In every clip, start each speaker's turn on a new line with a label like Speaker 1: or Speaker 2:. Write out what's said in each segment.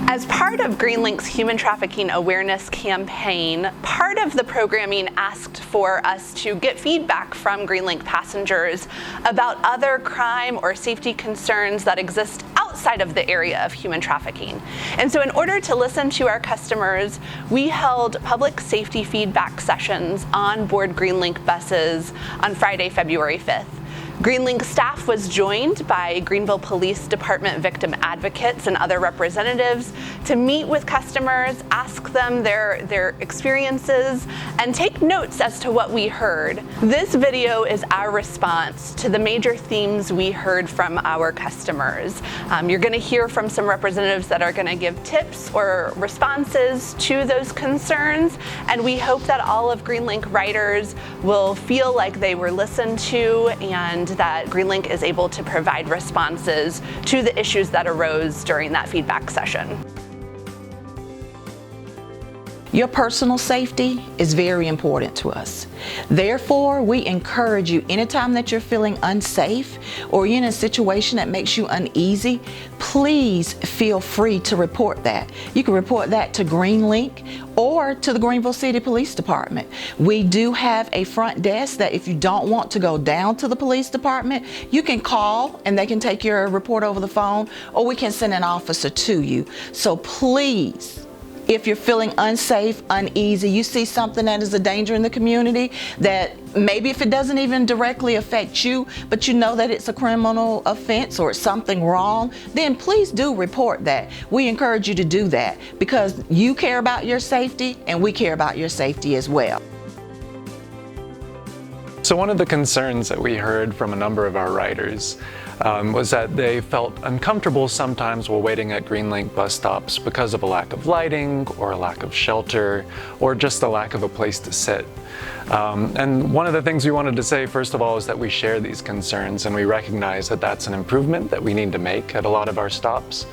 Speaker 1: As part of Greenlink's human trafficking awareness campaign, part of the programming asked for us to get feedback from Greenlink passengers about other crime or safety concerns that exist outside of the area of human trafficking. And so in order to listen to our customers, we held public safety feedback sessions on board Greenlink buses on Friday, February 5th. Greenlink staff was joined by Greenville Police Department victim advocates and other representatives to meet with customers, ask them their experiences, and take notes as to what we heard. This video is our response to the major themes we heard from our customers. You're going to hear from some representatives that are going to give tips or responses to those concerns, and we hope that all of Greenlink riders will feel like they were listened to and that Greenlink is able to provide responses to the issues that arose during that feedback session.
Speaker 2: Your personal safety is very important to us. Therefore, we encourage you, anytime that you're feeling unsafe or you're in a situation that makes you uneasy, please feel free to report that. You can report that to Greenlink or to the Greenville City Police Department. We do have a front desk that if you don't want to go down to the police department, you can call and they can take your report over the phone, or we can send an officer to you. So please, if you're feeling unsafe, uneasy, you see something that is a danger in the community, that maybe if it doesn't even directly affect you, but you know that it's a criminal offense or it's something wrong, then please do report that. We encourage you to do that because you care about your safety and we care about your safety as well.
Speaker 3: So one of the concerns that we heard from a number of our riders was that they felt uncomfortable sometimes while waiting at Greenlink bus stops because of a lack of lighting or a lack of shelter or just a lack of a place to sit. And one of the things we wanted to say, first of all, is that we share these concerns and we recognize that that's an improvement that we need to make at a lot of our stops.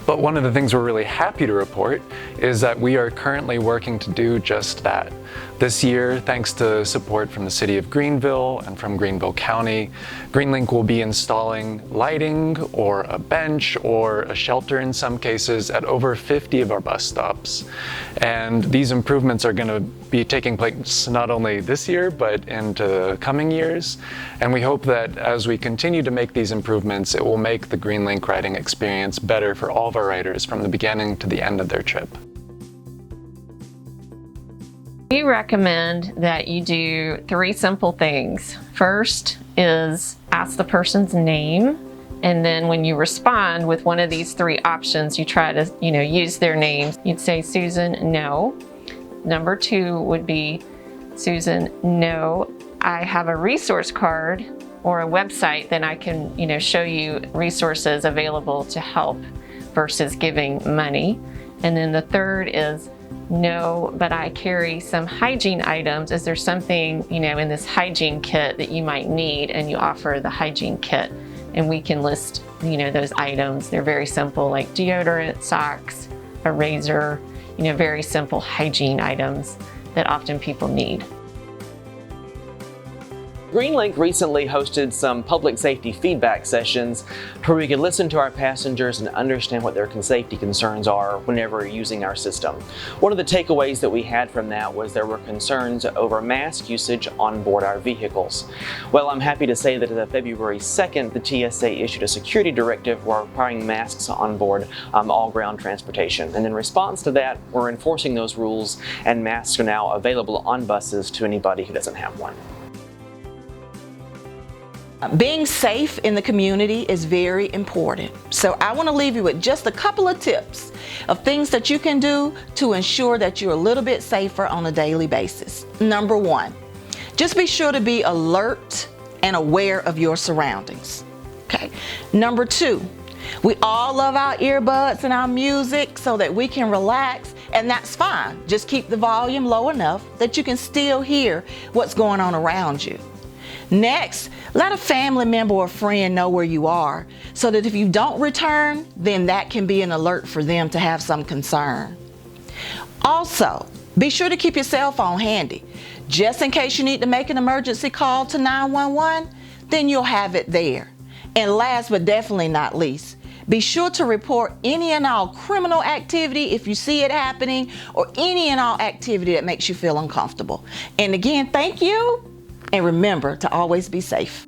Speaker 3: But one of the things we're really happy to report is that we are currently working to do just that. This year, thanks to support from the City of Greenville and from Greenville County, Greenlink will be installing lighting or a bench or a shelter in some cases at over 50 of our bus stops. And these improvements are going to be taking place not only this year, but into coming years. And we hope that as we continue to make these improvements, it will make the Greenlink riding experience better for all of our riders from the beginning to the end of their trip.
Speaker 4: We recommend that you do 3 simple things. First is ask the person's name, and then when you respond with one of these 3 options, you try to, use their name. You'd say, Susan, no. Number 2 would be, Susan, no, I have a resource card or a website, then I can, show you resources available to help versus giving money. And then the third is, no, but I carry some hygiene items. Is there something, in this hygiene kit that you might need? And you offer the hygiene kit, and we can list, those items. They're very simple, like deodorant, socks, a razor, very simple hygiene items that often people need.
Speaker 5: Greenlink recently hosted some public safety feedback sessions where we could listen to our passengers and understand what their safety concerns are whenever using our system. One of the takeaways that we had from that was there were concerns over mask usage on board our vehicles. Well, I'm happy to say that as of February 2nd, the TSA issued a security directive requiring masks on board all ground transportation. And in response to that, we're enforcing those rules, and masks are now available on buses to anybody who doesn't have one.
Speaker 2: Being safe in the community is very important. So I want to leave you with just a couple of tips of things that you can do to ensure that you're a little bit safer on a daily basis. Number 1, just be sure to be alert and aware of your surroundings. Okay. Number 2, we all love our earbuds and our music so that we can relax, and that's fine. Just keep the volume low enough that you can still hear what's going on around you. Next, let a family member or friend know where you are so that if you don't return, then that can be an alert for them to have some concern. Also, be sure to keep your cell phone handy. Just in case you need to make an emergency call to 911, then you'll have it there. And last but definitely not least, Be sure to report any and all criminal activity if you see it happening, or any and all activity that makes you feel uncomfortable. And again, thank you, and remember to always be safe.